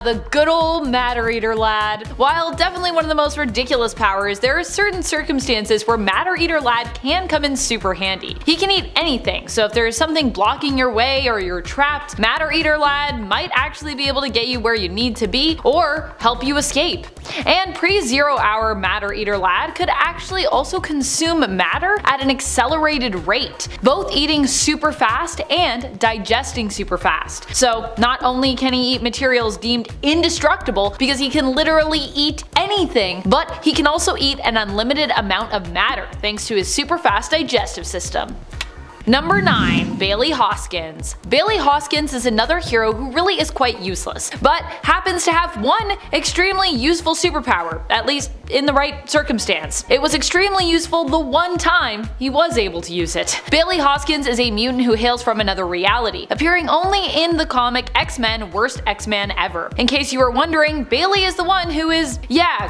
The good old Matter Eater Lad. While definitely one of the most ridiculous powers, there are certain circumstances where Matter Eater Lad can come in super handy. He can eat anything, so if there is something blocking your way or you're trapped, Matter Eater Lad might actually be able to get you where you need to be or help you escape. And pre-0 hour Matter Eater Lad could actually also consume matter at an accelerated rate, both eating super fast and digesting super fast. So not only can he eat materials deemed indestructible because he can literally eat anything, but he can also eat an unlimited amount of matter thanks to his super fast digestive system. Number 9. Bailey Hoskins. Bailey Hoskins is another hero who really is quite useless, but happens to have one extremely useful superpower, at least in the right circumstance. It was extremely useful the one time he was able to use it. Bailey Hoskins is a mutant who hails from another reality, appearing only in the comic X-Men Worst X-Man Ever. In case you were wondering, Bailey is the one who is,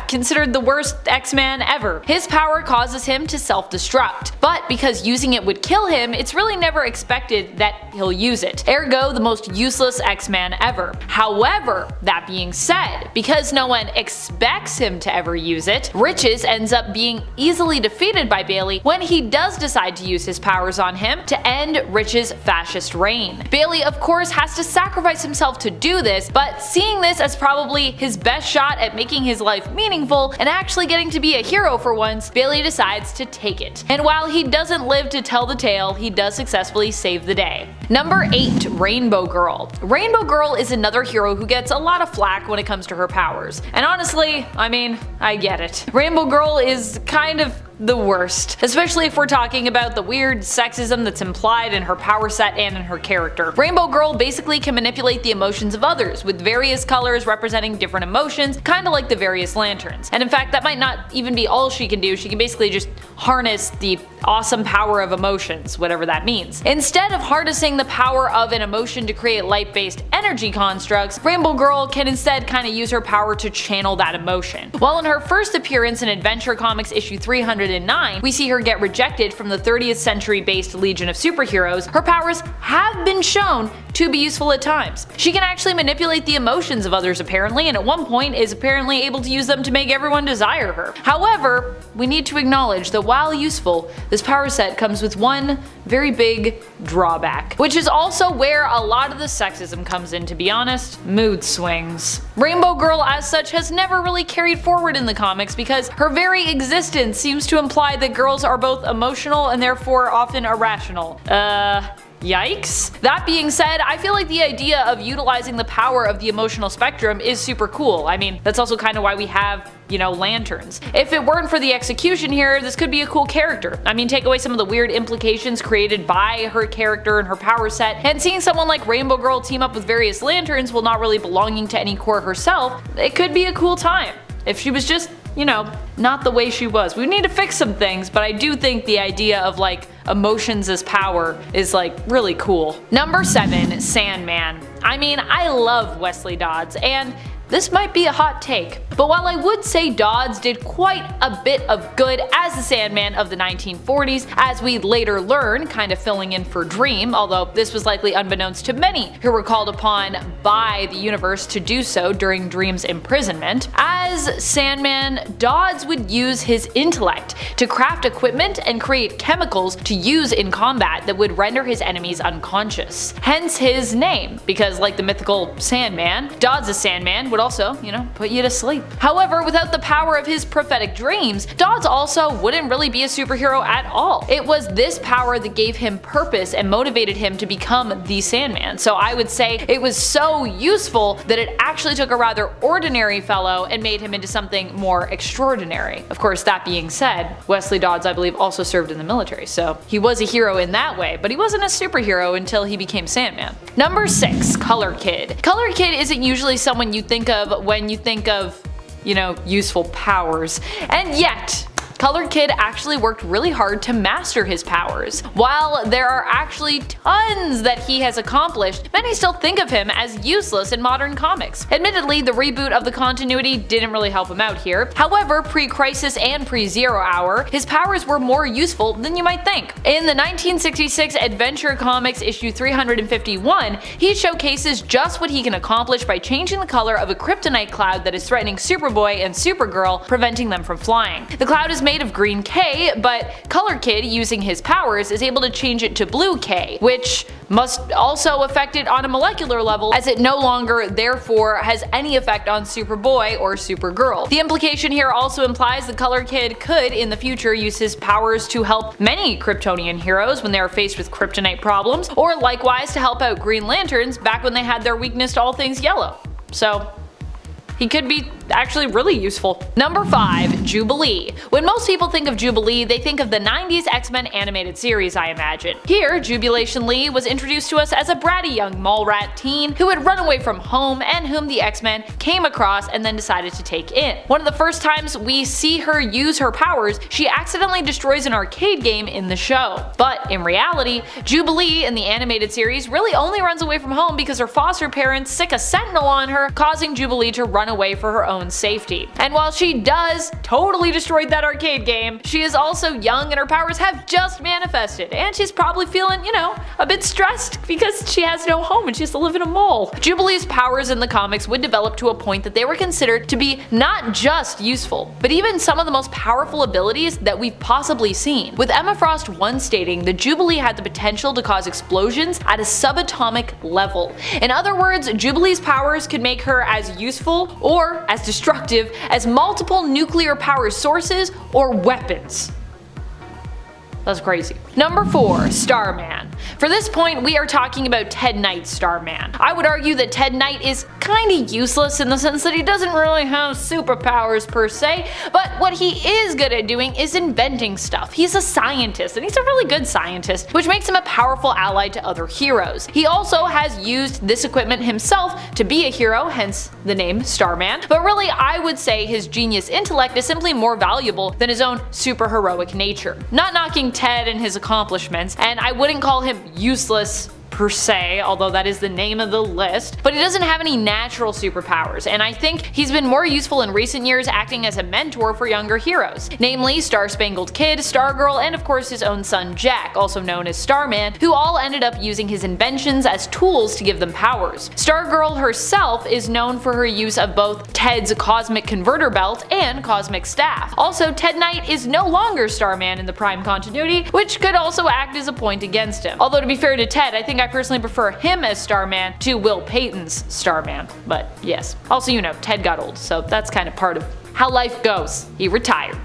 considered the worst X-Man ever. His power causes him to self-destruct, but because using it would kill him, it's really never expected that he'll use it. Ergo, the most useless X-Man ever. However, that being said, because no one expects him to ever use it, Riches ends up being easily defeated by Bailey when he does decide to use his powers on him to end Rich's fascist reign. Bailey of course has to sacrifice himself to do this, but seeing this as probably his best shot at making his life meaningful and actually getting to be a hero for once, Bailey decides to take it. And while he doesn't live to tell the tale, he does successfully save the day. Number 8. Rainbow Girl. Rainbow Girl is another hero who gets a lot of flack when it comes to her powers. And honestly, I get it. Rainbow Girl is kind of the worst, especially if we're talking about the weird sexism that's implied in her power set and in her character. Rainbow Girl basically can manipulate the emotions of others, with various colors representing different emotions, kinda like the various lanterns. And in fact, that might not even be all she can do. She can basically just harness the awesome power of emotions, whatever that means. Instead of harnessing the power of an emotion to create light-based energy constructs, Rainbow Girl can instead kinda use her power to channel that emotion. While in her first appearance in Adventure Comics issue 309, we see her get rejected from the 30th century based Legion of Superheroes, her powers have been shown to be useful at times. She can actually manipulate the emotions of others apparently, and at one point is apparently able to use them to make everyone desire her. However, we need to acknowledge that while useful, this power set comes with one very big drawback, which is also where a lot of the sexism comes in, to be honest: mood swings. Rainbow Girl as such has never really carried forward in the comics because her very existence seems to imply that girls are both emotional and therefore often irrational. Yikes. That being said, I feel like the idea of utilizing the power of the emotional spectrum is super cool. That's also kind of why we have, lanterns. If it weren't for the execution here, this could be a cool character. Take away some of the weird implications created by her character and her power set, and seeing someone like Rainbow Girl team up with various lanterns while not really belonging to any corps herself, it could be a cool time. If she was just, not the way she was. We need to fix some things, but I do think the idea of emotions as power is really cool. Number 7. Sandman. I love Wesley Dodds, and this might be a hot take, but while I would say Dodds did quite a bit of good as the Sandman of the 1940s, as we later learn, kind of filling in for Dream, although this was likely unbeknownst to many who were called upon by the universe to do so during Dream's imprisonment, as Sandman, Dodds would use his intellect to craft equipment and create chemicals to use in combat that would render his enemies unconscious. Hence his name, because like the mythical Sandman, Dodds' Sandman would also, put you to sleep. However, without the power of his prophetic dreams, Dodds also wouldn't really be a superhero at all. It was this power that gave him purpose and motivated him to become the Sandman. So I would say it was so useful that it actually took a rather ordinary fellow and made him into something more extraordinary. Of course, that being said, Wesley Dodds I believe also served in the military, so he was a hero in that way, but he wasn't a superhero until he became Sandman. Number 6. Color Kid. Color Kid isn't usually someone you think of when you think of, useful powers. And yet, Color Kid actually worked really hard to master his powers. While there are actually tons that he has accomplished, many still think of him as useless in modern comics. Admittedly, the reboot of the continuity didn't really help him out here. However, pre-Crisis and pre-Zero Hour, his powers were more useful than you might think. In the 1966 Adventure Comics issue 351, he showcases just what he can accomplish by changing the color of a kryptonite cloud that is threatening Superboy and Supergirl, preventing them from flying. The cloud is made of green K, but Color Kid, using his powers, is able to change it to blue K, which must also affect it on a molecular level, as it no longer therefore has any effect on Superboy or Supergirl. The implication here also implies the Color Kid could in the future use his powers to help many Kryptonian heroes when they are faced with kryptonite problems, or likewise to help out Green Lanterns back when they had their weakness to all things yellow. So he could be actually really useful. Number 5. Jubilee. When most people think of Jubilee, they think of the 90s X-Men animated series, I imagine. Here, Jubilation Lee was introduced to us as a bratty young mall rat teen who had run away from home and whom the X-Men came across and then decided to take in. One of the first times we see her use her powers, she accidentally destroys an arcade game in the show. But in reality, Jubilee in the animated series really only runs away from home because her foster parents sick a sentinel on her, causing Jubilee to run away for her own safety. And while she does totally destroy that arcade game, she is also young and her powers have just manifested, and she's probably feeling, you know, a bit stressed because she has no home and she has to live in a mall. Jubilee's powers in the comics would develop to a point that they were considered to be not just useful, but even some of the most powerful abilities that we've possibly seen, with Emma Frost once stating that Jubilee had the potential to cause explosions at a subatomic level. In other words, Jubilee's powers could make her as useful or as destructive as multiple nuclear power sources or weapons. That's crazy. Number 4. Starman. For this point, we are talking about Ted Knight's Starman. I would argue that Ted Knight is kinda useless in the sense that he doesn't really have superpowers per se, but what he is good at doing is inventing stuff. He's a scientist, and he's a really good scientist, which makes him a powerful ally to other heroes. He also has used this equipment himself to be a hero, hence the name Starman, but really I would say his genius intellect is simply more valuable than his own superheroic nature. Not knocking Ted and his accomplishments, and I wouldn't call him useless per se, although that is the name of the list, but he doesn't have any natural superpowers, and I think he's been more useful in recent years acting as a mentor for younger heroes, namely Star-Spangled Kid, Stargirl, and of course his own son Jack, also known as Starman, who all ended up using his inventions as tools to give them powers. Stargirl herself is known for her use of both Ted's Cosmic Converter Belt and Cosmic Staff. Also, Ted Knight is no longer Starman in the Prime continuity, which could also act as a point against him. Although to be fair to Ted, I think I personally prefer him as Starman to Will Payton's Starman, but yes. Also, you know, Ted got old, so that's kind of part of how life goes. He retired.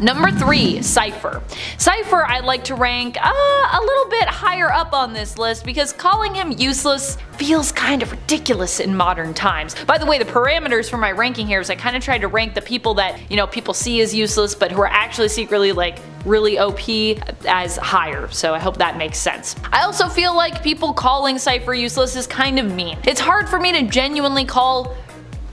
Number 3. Cypher. Cypher I'd like to rank a little bit higher up on this list because calling him useless feels kind of ridiculous in modern times. By the way, the parameters for my ranking here is I kind of tried to rank the people that, you know, people see as useless but who are actually secretly like really OP as higher, so I hope that makes sense. I also feel like people calling Cypher useless is kind of mean. It's hard for me to genuinely call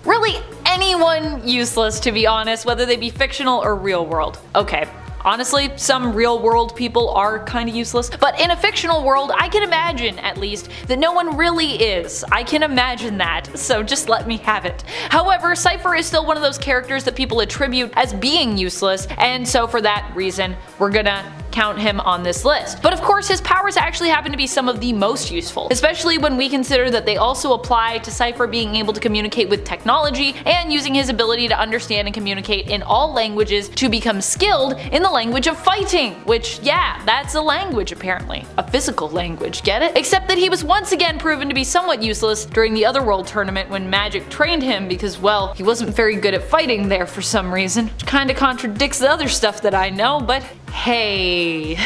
really anyone useless, to be honest, whether they be fictional or real world. Okay, honestly, some real world people are kinda useless, but in a fictional world, I can imagine, at least, that no one really is. I can imagine that, so just let me have it. However, Cypher is still one of those characters that people attribute as being useless, and so for that reason, we're gonna count him on this list. But of course, his powers actually happen to be some of the most useful, especially when we consider that they also apply to Cypher being able to communicate with technology and using his ability to understand and communicate in all languages to become skilled in the language of fighting, which, yeah, that's a language apparently. A physical language, get it? Except that he was once again proven to be somewhat useless during the Otherworld tournament when Magic trained him because, well, he wasn't very good at fighting there for some reason. Which kinda contradicts the other stuff that I know, but hey.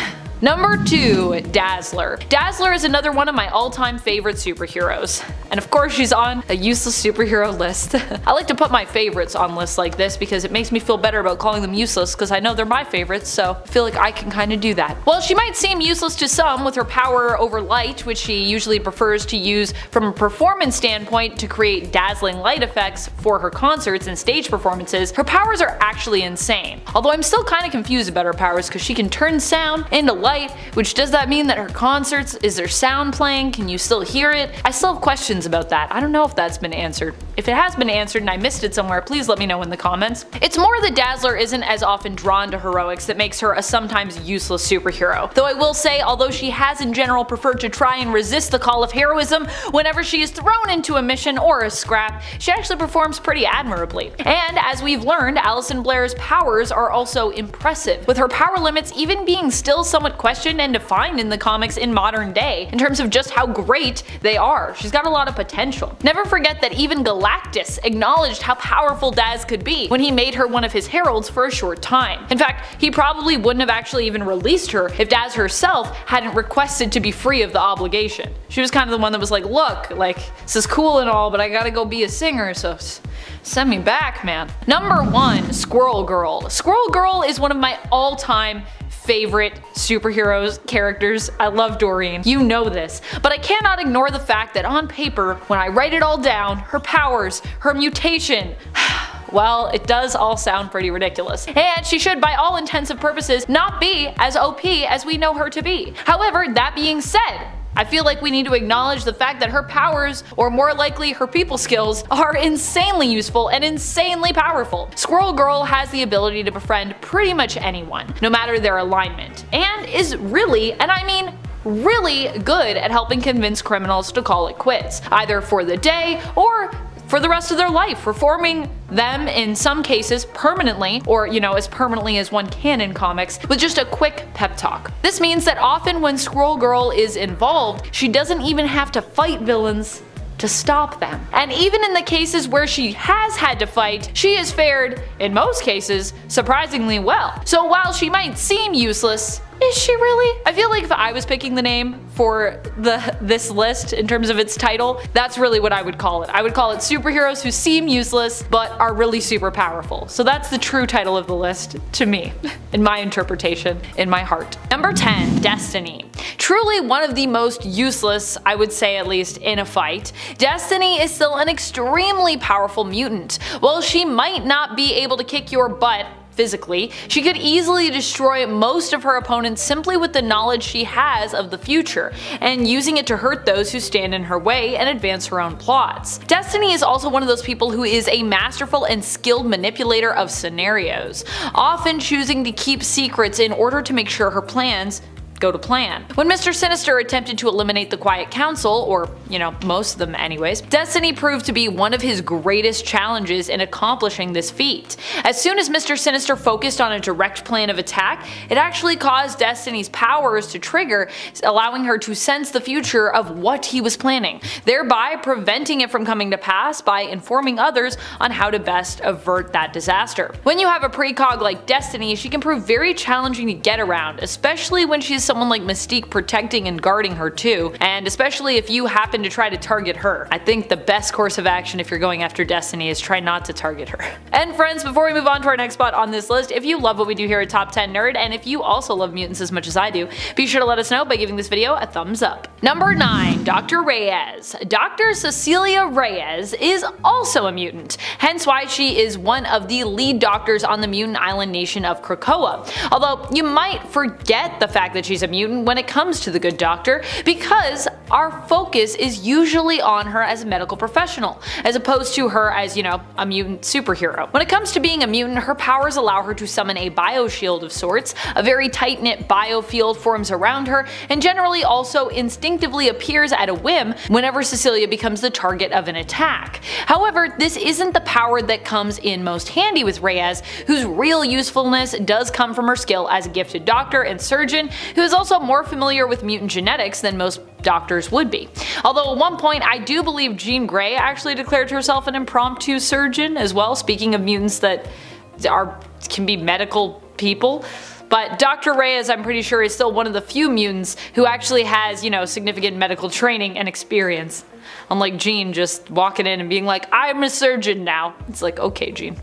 Number 2. Dazzler. Dazzler is another one of my all-time favorite superheroes. And of course she's on a useless superhero list. I like to put my favorites on lists like this because it makes me feel better about calling them useless because I know they're my favorites, so I feel like I can kinda do that. While she might seem useless to some with her power over light, which she usually prefers to use from a performance standpoint to create dazzling light effects for her concerts and stage performances, her powers are actually insane. Although I'm still kinda confused about her powers because she can turn sound into light, which does that mean that her concerts, is there sound playing? Can you still hear it? I still have questions about that. I don't know if that's been answered. If it has been answered and I missed it somewhere, please let me know in the comments. It's more that Dazzler isn't as often drawn to heroics that makes her a sometimes useless superhero. Though I will say, although she has in general preferred to try and resist the call of heroism whenever she is thrown into a mission or a scrap, she actually performs pretty admirably. And as we've learned, Alison Blair's powers are also impressive, with her power limits even being still somewhat questioned and defined in the comics in modern day, in terms of just how great they are. She's got a lot of potential. Never forget that even Galactus acknowledged how powerful Daz could be when he made her one of his heralds for a short time. In fact, he probably wouldn't have actually even released her if Daz herself hadn't requested to be free of the obligation. She was kind of the one that was like, look, like, this is cool and all, but I gotta go be a singer, so send me back, man. Number 1. Squirrel Girl. Squirrel Girl is one of my all-time favorite superheroes characters. I love Doreen, you know this, but I cannot ignore the fact that on paper, when I write it all down, her powers, her mutation, well, it does all sound pretty ridiculous. And she should, by all intents and purposes, not be as OP as we know her to be. However, that being said, I feel like we need to acknowledge the fact that her powers, or more likely her people skills, are insanely useful and insanely powerful. Squirrel Girl has the ability to befriend pretty much anyone, no matter their alignment, and is really, and I mean really, good at helping convince criminals to call it quits, either for the day or for the rest of their life, reforming them in some cases permanently, or as permanently as one can in comics, with just a quick pep talk. This means that often when Squirrel Girl is involved, she doesn't even have to fight villains to stop them. And even in the cases where she has had to fight, she has fared, in most cases, surprisingly well. So while she might seem useless, is she really? I feel like if I was picking the name for this list in terms of its title, that's really what I would call it. I would call it superheroes who seem useless but are really super powerful. So that's the true title of the list to me, in my interpretation, in my heart. Number 10. Destiny. Truly one of the most useless, I would say at least, in a fight, Destiny is still an extremely powerful mutant. While she might not be able to kick your butt physically, she could easily destroy most of her opponents simply with the knowledge she has of the future, and using it to hurt those who stand in her way and advance her own plots. Destiny is also one of those people who is a masterful and skilled manipulator of scenarios, often choosing to keep secrets in order to make sure her plans go to plan. When Mr. Sinister attempted to eliminate the Quiet Council, or most of them anyways, Destiny proved to be one of his greatest challenges in accomplishing this feat. As soon as Mr. Sinister focused on a direct plan of attack, it actually caused Destiny's powers to trigger, allowing her to sense the future of what he was planning, thereby preventing it from coming to pass by informing others on how to best avert that disaster. When you have a precog like Destiny, she can prove very challenging to get around, especially when she's someone like Mystique protecting and guarding her too, and especially if you happen to try to target her. I think the best course of action if you're going after Destiny is try not to target her. And friends, before we move on to our next spot on this list, if you love what we do here at Top 10 Nerd, and if you also love mutants as much as I do, be sure to let us know by giving this video a thumbs up. Number 9. Dr. Reyes. Dr. Cecilia Reyes is also a mutant, hence why she is one of the lead doctors on the mutant island nation of Krakoa. Although you might forget the fact that she's a mutant when it comes to the Good Doctor, because our focus is usually on her as a medical professional, as opposed to her as, a mutant superhero. When it comes to being a mutant, her powers allow her to summon a bioshield of sorts, a very tight-knit biofield forms around her, and generally also instinctively appears at a whim whenever Cecilia becomes the target of an attack. However, this isn't the power that comes in most handy with Reyes, whose real usefulness does come from her skill as a gifted doctor and surgeon, who is also more familiar with mutant genetics than most doctors would be. Although at one point I do believe Jean Grey actually declared herself an impromptu surgeon as well, speaking of mutants that can be medical people. But Dr. Reyes, I'm pretty sure, is still one of the few mutants who actually has, significant medical training and experience. Unlike Jean just walking in and being like, I'm a surgeon now. It's like, okay, Jean.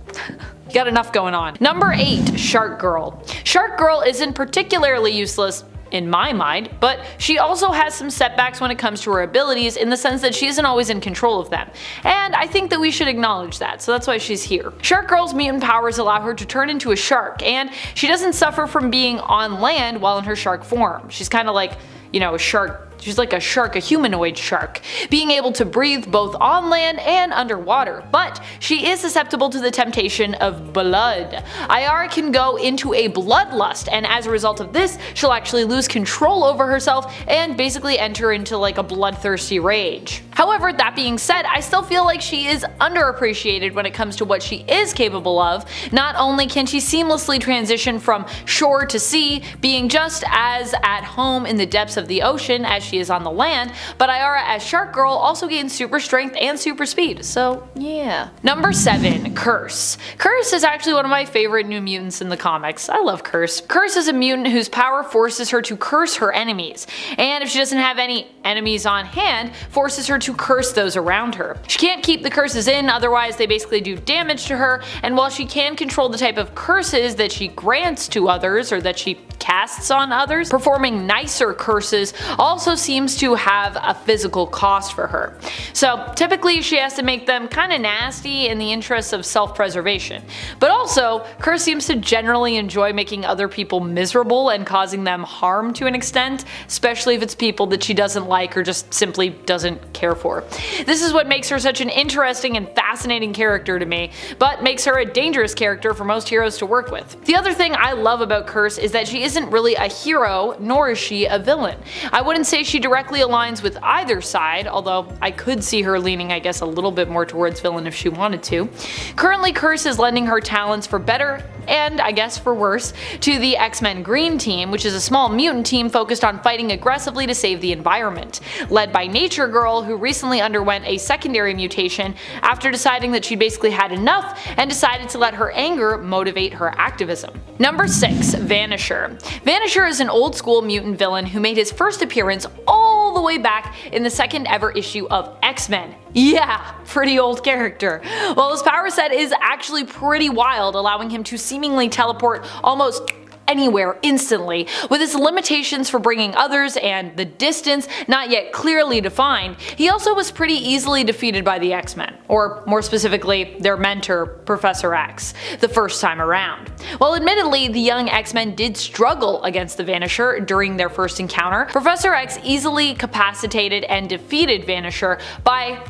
You got enough going on. Number 8, Shark Girl. Shark Girl isn't particularly useless in my mind, but she also has some setbacks when it comes to her abilities in the sense that she isn't always in control of them. And I think that we should acknowledge that, so that's why she's here. Shark Girl's mutant powers allow her to turn into a shark, and she doesn't suffer from being on land while in her shark form. She's kind of like, a shark. She's like a shark, a humanoid shark, being able to breathe both on land and underwater, but she is susceptible to the temptation of blood. Ayara can go into a bloodlust, and as a result of this, she'll actually lose control over herself and basically enter into like a bloodthirsty rage. However, that being said, I still feel like she is underappreciated when it comes to what she is capable of. Not only can she seamlessly transition from shore to sea, being just as at home in the depths of the ocean as she is on the land, but Ayara as Shark Girl also gains super strength and super speed, so yeah. Number 7, Curse. Curse is actually one of my favorite new mutants in the comics. I love Curse. Curse is a mutant whose power forces her to curse her enemies, and if she doesn't have any enemies on hand, forces her to curse those around her. She can't keep the curses in, otherwise they basically do damage to her, and while she can control the type of curses that she grants to others or that she casts on others, performing nicer curses also seems to have a physical cost for her. So typically she has to make them kinda nasty in the interests of self-preservation. But also, Curse seems to generally enjoy making other people miserable and causing them harm to an extent, especially if it's people that she doesn't like or just simply doesn't care for. This is what makes her such an interesting and fascinating character to me, but makes her a dangerous character for most heroes to work with. The other thing I love about Curse is that she isn't really a hero, nor is she a villain. I wouldn't say she directly aligns with either side, although I could see her leaning I guess a little bit more towards villain if she wanted to. Currently Curse is lending her talents for better and I guess for worse to the X-Men Green Team, which is a small mutant team focused on fighting aggressively to save the environment, led by Nature Girl, who recently underwent a secondary mutation after deciding that she'd basically had enough and decided to let her anger motivate her activism. Number 6, Vanisher. Vanisher is an old school mutant villain who made his first appearance all the way back in the second ever issue of X-Men. Yeah, pretty old character. Well, his power set is actually pretty wild, allowing him to seemingly teleport almost anywhere instantly, with his limitations for bringing others and the distance not yet clearly defined. He also was pretty easily defeated by the X-Men, or more specifically their mentor Professor X, the first time around. While admittedly the young X-Men did struggle against the Vanisher during their first encounter, Professor X easily capacitated and defeated Vanisher by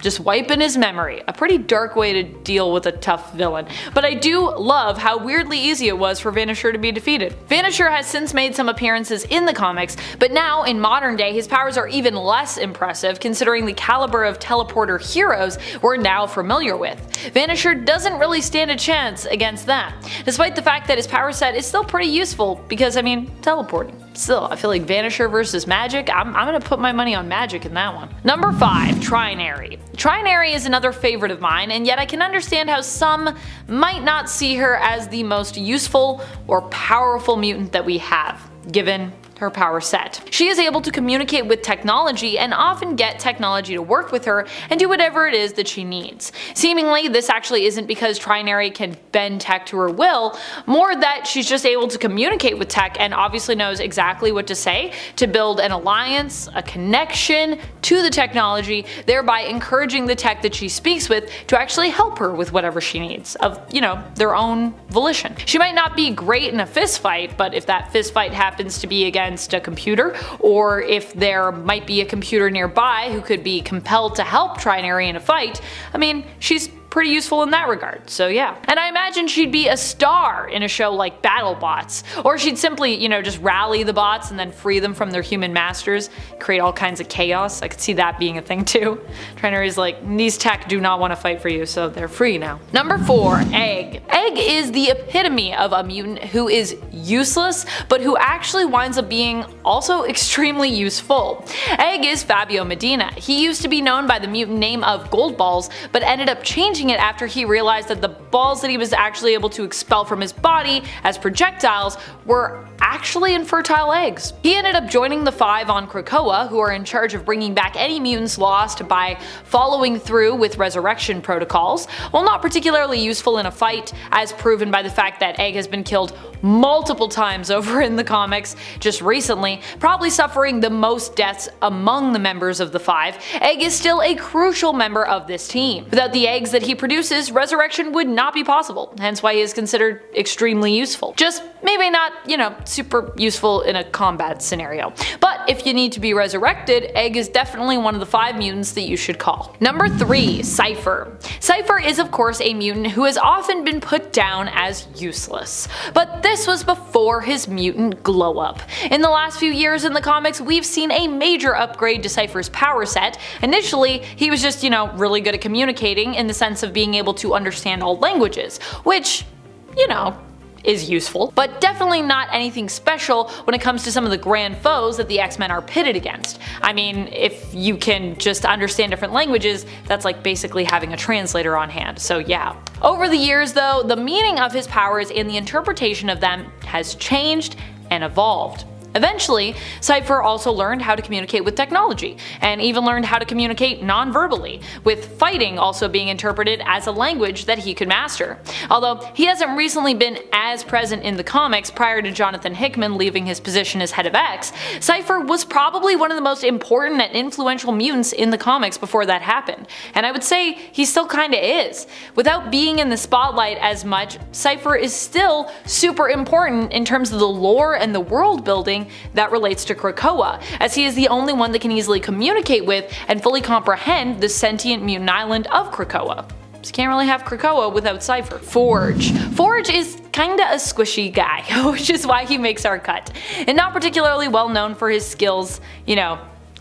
just wiping his memory. A pretty dark way to deal with a tough villain. But I do love how weirdly easy it was for Vanisher to be defeated. Vanisher has since made some appearances in the comics, but now in modern day his powers are even less impressive considering the caliber of teleporter heroes we're now familiar with. Vanisher doesn't really stand a chance against them, despite the fact that his power set is still pretty useful because, I mean, teleporting. Still, I feel like Vanisher versus Magic, I'm gonna put my money on Magic in that one. Number 5, Trinary. Trinary is another favorite of mine, and yet I can understand how some might not see her as the most useful or powerful mutant that we have, given her power set. She is able to communicate with technology and often get technology to work with her and do whatever it is that she needs. Seemingly, this actually isn't because Trinary can bend tech to her will, more that she's just able to communicate with tech and obviously knows exactly what to say to build an alliance, a connection to the technology, thereby encouraging the tech that she speaks with to actually help her with whatever she needs, of, their own volition. She might not be great in a fist fight, but if that fist fight happens to be against a computer, or if there might be a computer nearby who could be compelled to help Trinary in a fight, I mean, she's pretty useful in that regard, so yeah. And I imagine she'd be a star in a show like BattleBots, or she'd simply, just rally the bots and then free them from their human masters, create all kinds of chaos. I could see that being a thing too. Trinary's like, these tech do not want to fight for you, so they're free now. Number 4, Egg. Egg is the epitome of a mutant who is useless, but who actually winds up being also extremely useful. Egg is Fabio Medina. He used to be known by the mutant name of Goldballs, but ended up changing changing it after he realized that the balls that he was actually able to expel from his body as projectiles were actually infertile eggs. He ended up joining the Five on Krakoa, who are in charge of bringing back any mutants lost by following through with resurrection protocols. While not particularly useful in a fight, as proven by the fact that Egg has been killed multiple times over in the comics just recently, probably suffering the most deaths among the members of the Five, Egg is still a crucial member of this team. Without the eggs that he produces, resurrection would not be possible, hence why he is considered extremely useful. Just maybe not, super useful in a combat scenario. But if you need to be resurrected, Egg is definitely one of the 5 mutants that you should call. Number 3. Cypher. Cypher is of course a mutant who has often been put down as useless, but this was before his mutant glow up. In the last few years in the comics, we've seen a major upgrade to Cypher's power set. Initially, he was just, really good at communicating in the sense of being able to understand all languages, which, is useful, but definitely not anything special when it comes to some of the grand foes that the X-Men are pitted against. I mean, if you can just understand different languages, that's like basically having a translator on hand, so yeah. Over the years though, the meaning of his powers and the interpretation of them has changed and evolved. Eventually, Cypher also learned how to communicate with technology, and even learned how to communicate non-verbally, with fighting also being interpreted as a language that he could master. Although he hasn't recently been as present in the comics prior to Jonathan Hickman leaving his position as head of X, Cypher was probably one of the most important and influential mutants in the comics before that happened, and I would say he still kinda is. Without being in the spotlight as much, Cypher is still super important in terms of the lore and the world building that relates to Krakoa, as he is the only one that can easily communicate with and fully comprehend the sentient mutant island of Krakoa. Just can't really have Krakoa without Cypher. Forge. Forge is kinda a squishy guy, which is why he makes our cut, and not particularly well known for his skills,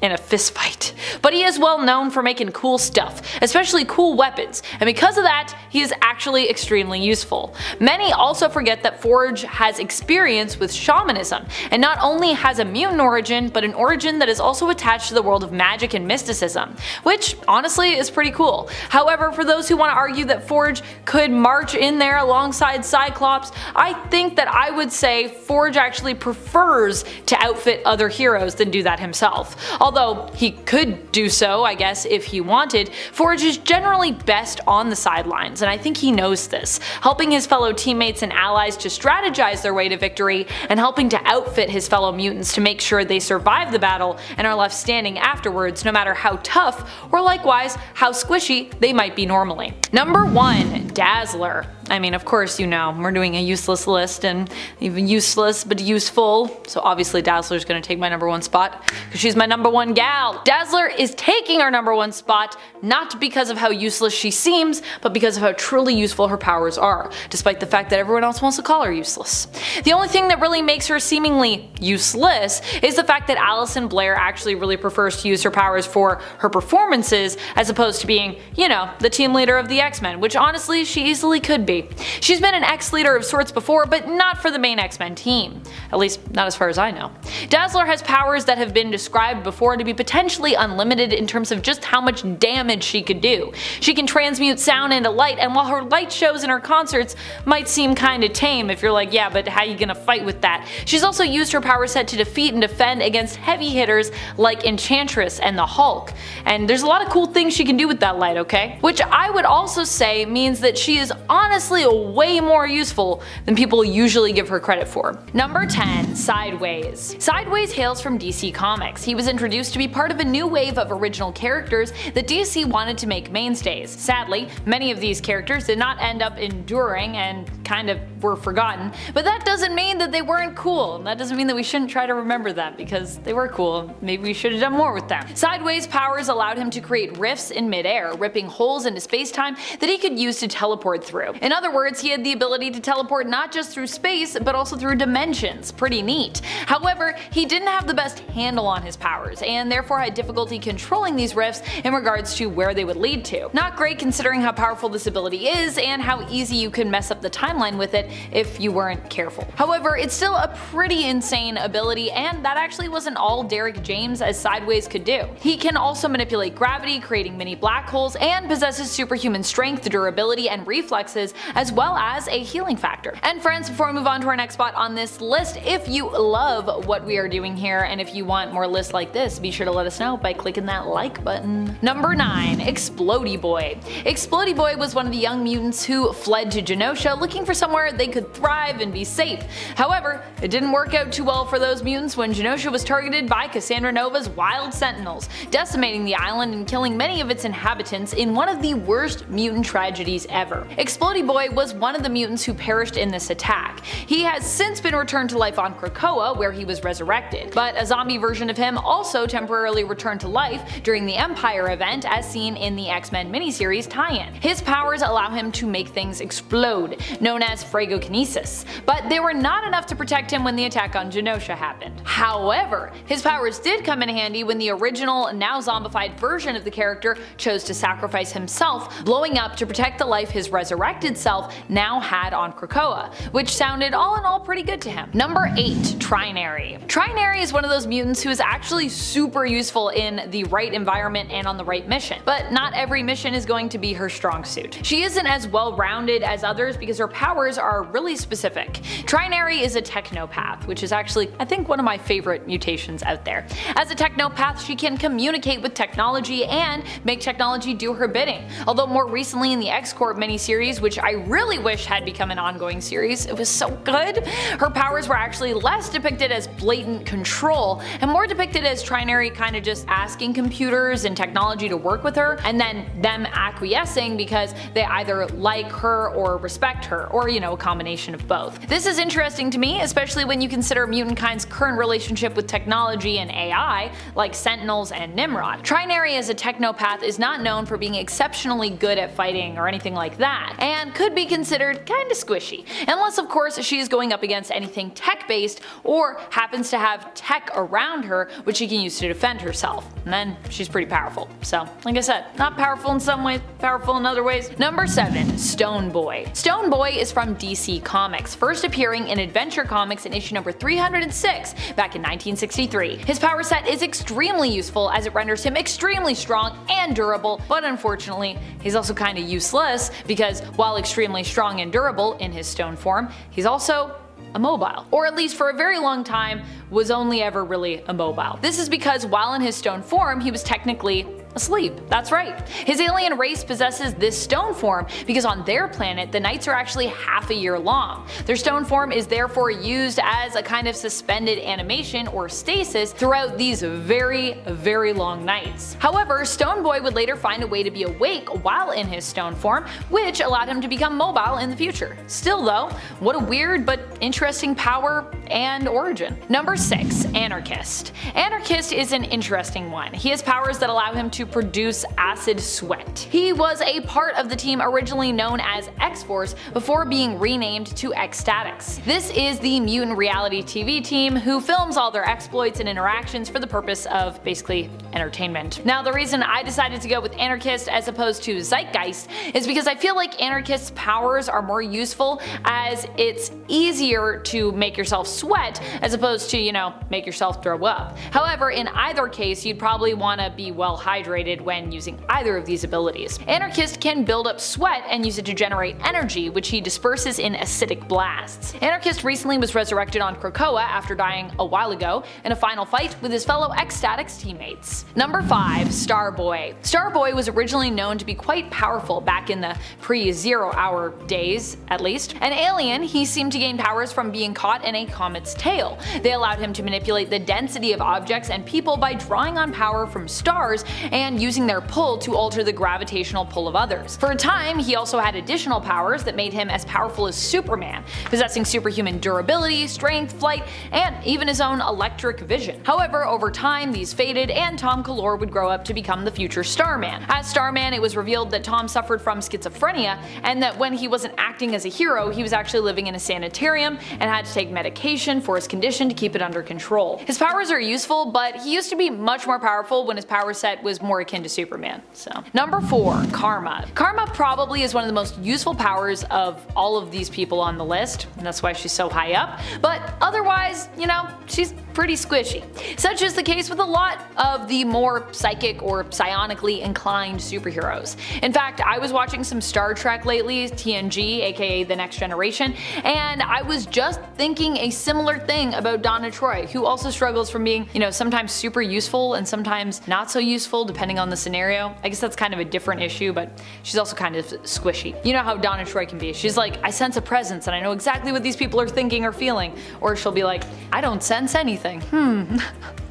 in a fist fight. But he is well known for making cool stuff, especially cool weapons, and because of that, he is actually extremely useful. Many also forget that Forge has experience with shamanism, and not only has a mutant origin, but an origin that is also attached to the world of magic and mysticism, which honestly is pretty cool. However, for those who want to argue that Forge could march in there alongside Cyclops, I think that I would say Forge actually prefers to outfit other heroes than do that himself. Although he could do so, I guess, if he wanted, Forge is generally best on the sidelines, and I think he knows this, helping his fellow teammates and allies to strategize their way to victory, and helping to outfit his fellow mutants to make sure they survive the battle and are left standing afterwards, no matter how tough, or likewise, how squishy they might be normally. Number 1. Dazzler. I mean, of course, we're doing a useless list, and even useless but useful, so obviously Dazzler's gonna take my number 1 spot, because she's my number 1 gal. Dazzler is taking our number 1 spot, not because of how useless she seems, but because of how truly useful her powers are, despite the fact that everyone else wants to call her useless. The only thing that really makes her seemingly useless is the fact that Alison Blair actually really prefers to use her powers for her performances, as opposed to being, the team leader of the X-Men, which honestly she easily could be. She's been an X-leader of sorts before, but not for the main X-Men team. At least, not as far as I know. Dazzler has powers that have been described before to be potentially unlimited in terms of just how much damage she could do. She can transmute sound into light, and while her light shows in her concerts might seem kinda tame if you're like, yeah, but how you gonna fight with that? She's also used her power set to defeat and defend against heavy hitters like Enchantress and the Hulk. And there's a lot of cool things she can do with that light, okay? Which I would also say means that she is honestly way more useful than people usually give her credit for. Number 10. Sideways. Sideways hails from DC Comics. He was introduced to be part of a new wave of original characters that DC wanted to make mainstays. Sadly, many of these characters did not end up enduring and kind of were forgotten, but that doesn't mean that they weren't cool, and that doesn't mean that we shouldn't try to remember them, because they were cool. Maybe we should have done more with them. Sideways' powers allowed him to create rifts in midair, ripping holes into space-time that he could use to teleport through. In other words, he had the ability to teleport not just through space, but also through dimensions. Pretty neat. However, he didn't have the best handle on his powers, and therefore had difficulty controlling these rifts in regards to where they would lead to. Not great considering how powerful this ability is, and how easy you can mess up the timeline with it, if you weren't careful. However, it's still a pretty insane ability, and that actually wasn't all Derek James as Sideways could do. He can also manipulate gravity, creating mini black holes, and possesses superhuman strength, durability, and reflexes, as well as a healing factor. And friends, before we move on to our next spot on this list, if you love what we are doing here and if you want more lists like this, be sure to let us know by clicking that like button. Number 9. Explodey Boy. Explodey Boy was one of the young mutants who fled to Genosha looking for somewhere they could thrive and be safe. However, it didn't work out too well for those mutants when Genosha was targeted by Cassandra Nova's wild sentinels, decimating the island and killing many of its inhabitants in one of the worst mutant tragedies ever. Explodey Boy was one of the mutants who perished in this attack. He has since been returned to life on Krakoa, where he was resurrected, but a zombie version of him also temporarily returned to life during the Empire event as seen in the X-Men miniseries tie-in. His powers allow him to make things explode, known as phragokinesis, but they were not enough to protect him when the attack on Genosha happened. However, his powers did come in handy when the original, now zombified version of the character chose to sacrifice himself, blowing up to protect the life his resurrected self now had on Krakoa, which sounded all in all pretty good to him. Number 8. Trinary. Trinary is one of those mutants who is actually super useful in the right environment and on the right mission, but not every mission is going to be her strong suit. She isn't as well rounded as others because her powers are really specific. Trinary is a technopath, which is actually, I think, one of my favorite mutations out there. As a technopath, she can communicate with technology and make technology do her bidding. Although more recently in the X-Corp miniseries, which I really wish had become an ongoing series, it was so good, her powers were actually less depicted as blatant control and more depicted as Trinary kind of just asking computers and technology to work with her, and then them acquiescing because they either like her or respect her, or a combination of both. This is interesting to me, especially when you consider mutant kind's current relationship with technology and AI, like Sentinels and Nimrod. Trinary as a technopath is not known for being exceptionally good at fighting or anything like that, and could be considered kinda squishy, unless of course she is going up against anything tech-based or happens to have tech around her which she can use to defend herself, and then she's pretty powerful. So, like I said, not powerful in some ways, powerful in other ways. Number 7. Stone Boy. Stone Boy is from DC Comics, first appearing in Adventure Comics in issue number 306 back in 1963. His power set is extremely useful as it renders him extremely strong and durable, but unfortunately, he's also kinda useless because while extremely strong and durable in his stone form, he's also immobile, or at least for a very long time was only ever really immobile. This is because while in his stone form he was technically asleep. That's right. His alien race possesses this stone form because on their planet the nights are actually half a year long. Their stone form is therefore used as a kind of suspended animation or stasis throughout these very, very long nights. However, Stone Boy would later find a way to be awake while in his stone form, which allowed him to become mobile in the future. Still though, what a weird but interesting power and origin. Number 6. Anarchist. Anarchist is an interesting one. He has powers that allow him to produce acid sweat. He was a part of the team originally known as X-Force before being renamed to X-Statix. This is the mutant reality TV team who films all their exploits and interactions for the purpose of basically entertainment. Now the reason I decided to go with Anarchist as opposed to Zeitgeist is because I feel like Anarchist's powers are more useful as it's easier to make yourself sweat as opposed to, make yourself throw up. However, in either case you'd probably want to be well hydrated when using either of these abilities. Anarchist can build up sweat and use it to generate energy, which he disperses in acidic blasts. Anarchist recently was resurrected on Krakoa after dying a while ago in a final fight with his fellow X-Statix teammates. Number 5. Starboy. Starboy was originally known to be quite powerful back in the pre-Zero Hour days, at least. An alien, he seemed to gain powers from being caught in a comet's tail. They allowed him to manipulate the density of objects and people by drawing on power from stars and using their pull to alter the gravitational pull of others. For a time, he also had additional powers that made him as powerful as Superman, possessing superhuman durability, strength, flight, and even his own electric vision. However, over time these faded and Tom Kalor would grow up to become the future Starman. As Starman, it was revealed that Tom suffered from schizophrenia and that when he wasn't acting as a hero, he was actually living in a sanitarium and had to take medication radiation for his condition to keep it under control. His powers are useful, but he used to be much more powerful when his power set was more akin to Superman. So. Number 4. Karma. Karma probably is one of the most useful powers of all of these people on the list, and that's why she's so high up, but otherwise, you know, she's pretty squishy. Such is the case with a lot of the more psychic or psionically inclined superheroes. In fact, I was watching some Star Trek lately, TNG, aka The Next Generation, and I was just thinking a similar thing about Donna Troy, who also struggles from being, you know, sometimes super useful and sometimes not so useful depending on the scenario. I guess that's kind of a different issue, but she's also kind of squishy. You know how Donna Troy can be. She's like, I sense a presence and I know exactly what these people are thinking or feeling. Or she'll be like, I don't sense anything.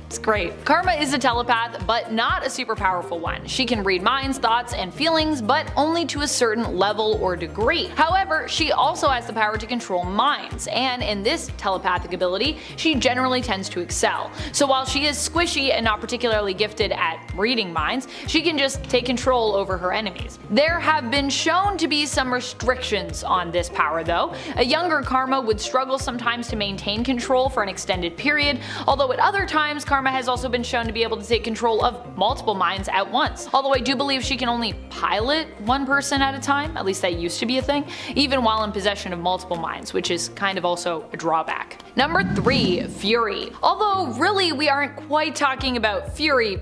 It's great. Karma is a telepath, but not a super powerful one. She can read minds, thoughts, and feelings, but only to a certain level or degree. However, she also has the power to control minds, and in this telepathic ability, she generally tends to excel. So while she is squishy and not particularly gifted at reading minds, she can just take control over her enemies. There have been shown to be some restrictions on this power though. A younger Karma would struggle sometimes to maintain control for an extended period, although at other times Karma has also been shown to be able to take control of multiple minds at once. Although I do believe she can only pilot one person at a time, at least that used to be a thing, even while in possession of multiple minds, which is kind of also a drawback. Number 3. Fury. Although really we aren't quite talking about Fury,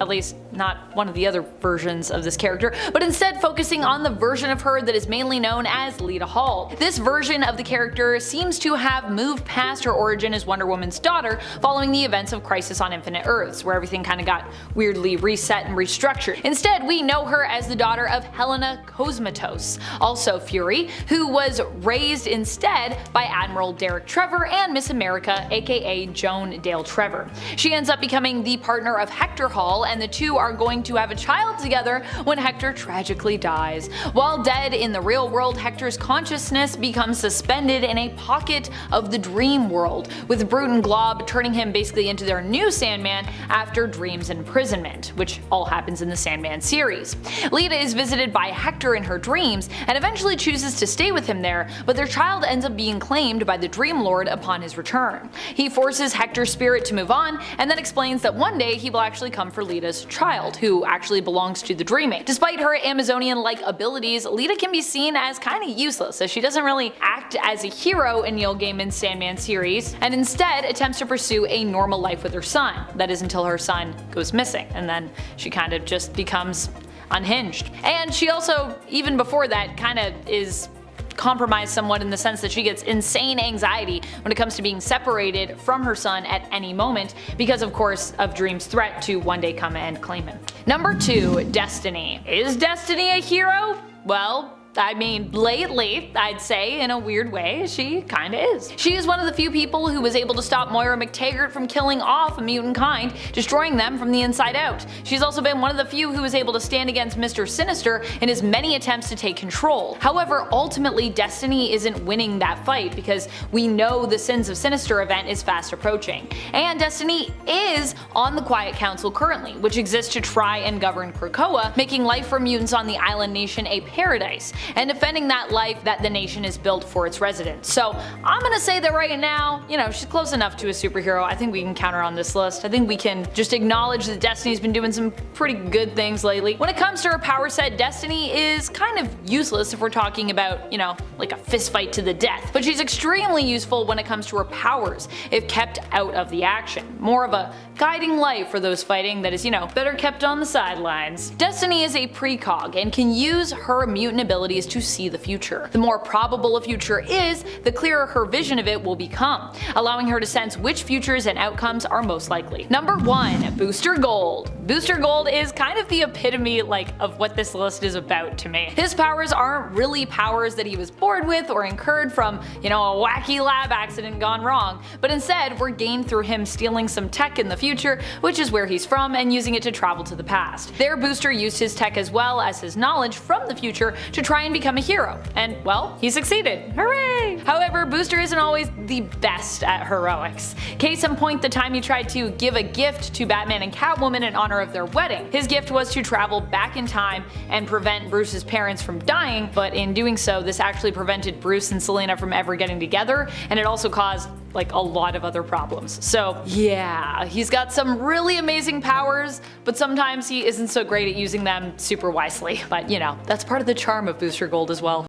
at least not one of the other versions of this character, but instead focusing on the version of her that is mainly known as Lita Hall. This version of the character seems to have moved past her origin as Wonder Woman's daughter following the events of Crisis on Infinite Earths, where everything kind of got weirdly reset and restructured. Instead, we know her as the daughter of Helena Cosmatos, also Fury, who was raised instead by Admiral Derek Trevor and Miss America, aka Joan Dale Trevor. She ends up becoming the partner of Hector Hall, and the two are going to have a child together when Hector tragically dies. While dead in the real world, Hector's consciousness becomes suspended in a pocket of the dream world, with Brute and Glob turning him basically into their new Sandman after Dream's imprisonment, which all happens in the Sandman series. Lita is visited by Hector in her dreams and eventually chooses to stay with him there, but their child ends up being claimed by the Dream Lord upon his return. He forces Hector's spirit to move on and then explains that one day he will actually come for Lita's child, who actually belongs to the Dreaming. Despite her Amazonian-like abilities, Lita can be seen as kinda useless, as she doesn't really act as a hero in Neil Gaiman's Sandman series, and instead attempts to pursue a normal life with her son. That is until her son goes missing, and then she kind of just becomes unhinged. And she also, even before that, kinda is compromised somewhat in the sense that she gets insane anxiety when it comes to being separated from her son at any moment because of course of Dream's threat to one day come and claim him. Number 2. Destiny. Is Destiny a hero? Well, I mean, lately, I'd say, in a weird way, she kinda is. She is one of the few people who was able to stop Moira McTaggart from killing off a mutant kind, destroying them from the inside out. She's also been one of the few who was able to stand against Mr. Sinister in his many attempts to take control. However, ultimately, Destiny isn't winning that fight because we know the Sins of Sinister event is fast approaching. And Destiny is on the Quiet Council currently, which exists to try and govern Krakoa, making life for mutants on the island nation a paradise, and defending that life that the nation is built for its residents. So I'm gonna say that right now, you know, she's close enough to a superhero. I think we can count her on this list. I think we can just acknowledge that Destiny's been doing some pretty good things lately. When it comes to her power set, Destiny is kind of useless if we're talking about, you know, like a fist fight to the death. But she's extremely useful when it comes to her powers, if kept out of the action. More of a guiding light for those fighting that is, you know, better kept on the sidelines. Destiny is a precog and can use her mutant abilities to see the future. The more probable a future is, the clearer her vision of it will become, allowing her to sense which futures and outcomes are most likely. Number 1. Booster Gold. Booster Gold is kind of the epitome of what this list is about to me. His powers aren't really powers that he was born with or incurred from, you know, a wacky lab accident gone wrong, but instead were gained through him stealing some tech in the future, which is where he's from, and using it to travel to the past. Their booster used his tech as well as his knowledge from the future to try and become a hero, and well, he succeeded. Hooray! However, Booster isn't always the best at heroics. Case in point, the time he tried to give a gift to Batman and Catwoman in honor of their wedding. His gift was to travel back in time and prevent Bruce's parents from dying, but in doing so, this actually prevented Bruce and Selina from ever getting together, and it also caused like a lot of other problems. So yeah, he's got some really amazing powers, but sometimes he isn't so great at using them super wisely. But you know, that's part of the charm of Booster Gold as well.